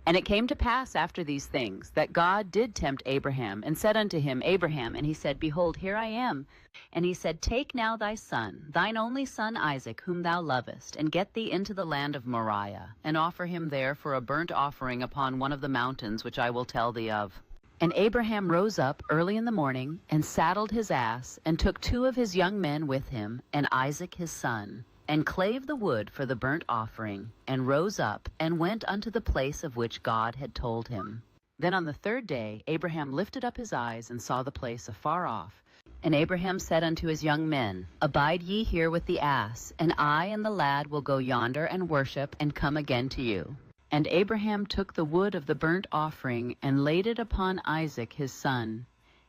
And it came to pass after these things, that God did tempt Abraham, and said unto him, Abraham, and he said, Behold, here I am. And he said, Take now thy son, thine only son Isaac, whom thou lovest, and get thee into the land of Moriah, and offer him there for a burnt offering upon one of the mountains which I will tell thee of. And Abraham rose up early in the morning, and saddled his ass, and took 2 of his young men with him, and Isaac his son, and clave the wood for the burnt offering, and rose up, and went unto the place of which God had told him. Then on the 3rd day Abraham lifted up his eyes, and saw the place afar off. And Abraham said unto his young men, Abide ye here with the ass, and I and the lad will go yonder and worship, and come again to you. And Abraham took the wood of the burnt offering, and laid it upon Isaac his son.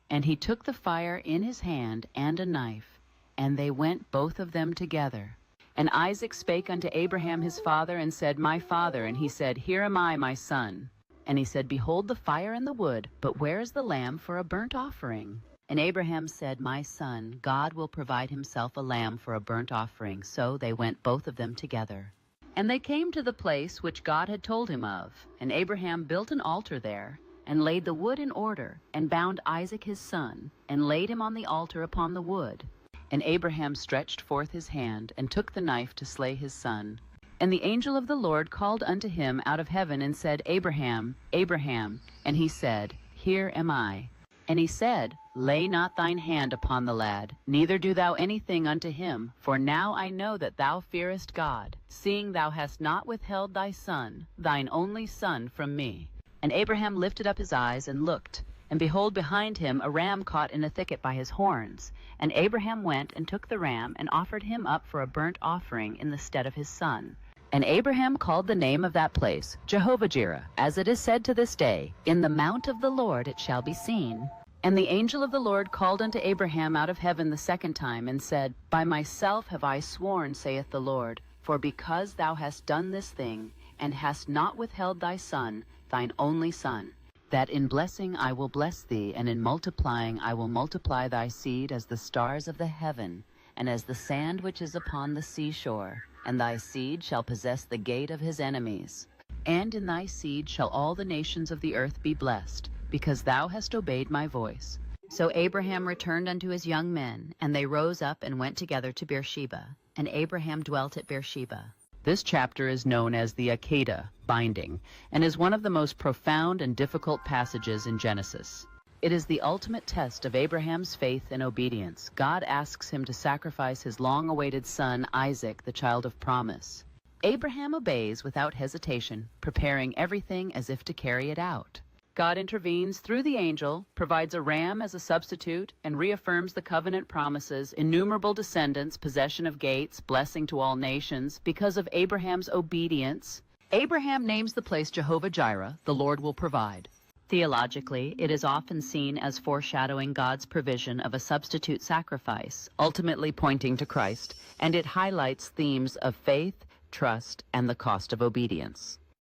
And he took the fire in his hand, and a knife, and they went both of them together. And Isaac spake unto Abraham his father, and said, My father. And he said, Here am I, my son. And he said, Behold the fire and the wood, but where is the lamb for a burnt offering? And Abraham said, My son, God will provide himself a lamb for a burnt offering. So they went both of them together. And they came to the place which God had told him of. And Abraham built an altar there, and laid the wood in order, and bound Isaac his son, and laid him on the altar upon the wood. And Abraham stretched forth his hand, and took the knife to slay his son. And the angel of the Lord called unto him out of heaven, and said, Abraham, Abraham. And he said, Here am I. And he said, Lay not thine hand upon the lad, neither do thou anything unto him, for now I know that thou fearest God, seeing thou hast not withheld thy son, thine only son, from me. And Abraham lifted up his eyes, and looked, and behold, behind him a ram caught in a thicket by his horns. And Abraham went and took the ram, and offered him up for a burnt offering in the stead of his son. And Abraham called the name of that place Jehovah-Jireh, as it is said to this day, In the mount of the Lord it shall be seen. And the angel of the Lord called unto Abraham out of heaven the 2nd time, and said, By myself have I sworn, saith the Lord, for because thou hast done this thing, and hast not withheld thy son, thine only son, that in blessing I will bless thee, and in multiplying I will multiply thy seed as the stars of the heaven, and as the sand which is upon the seashore. And thy seed shall possess the gate of his enemies. And in thy seed shall all the nations of the earth be blessed, because thou hast obeyed my voice. So Abraham returned unto his young men, and they rose up and went together to Beersheba. And Abraham dwelt at Beersheba. This chapter is known as the Akedah, binding, and is one of the most profound and difficult passages in Genesis. It is the ultimate test of Abraham's faith and obedience. God asks him to sacrifice his long-awaited son, Isaac, the child of promise. Abraham obeys without hesitation, preparing everything as if to carry it out. God intervenes through the angel, provides a ram as a substitute, and reaffirms the covenant promises, innumerable descendants, possession of gates, blessing to all nations, because of Abraham's obedience. Abraham names the place Jehovah-Jireh, the Lord will provide. Theologically, it is often seen as foreshadowing God's provision of a substitute sacrifice, ultimately pointing to Christ, and it highlights themes of faith, trust, and the cost of obedience.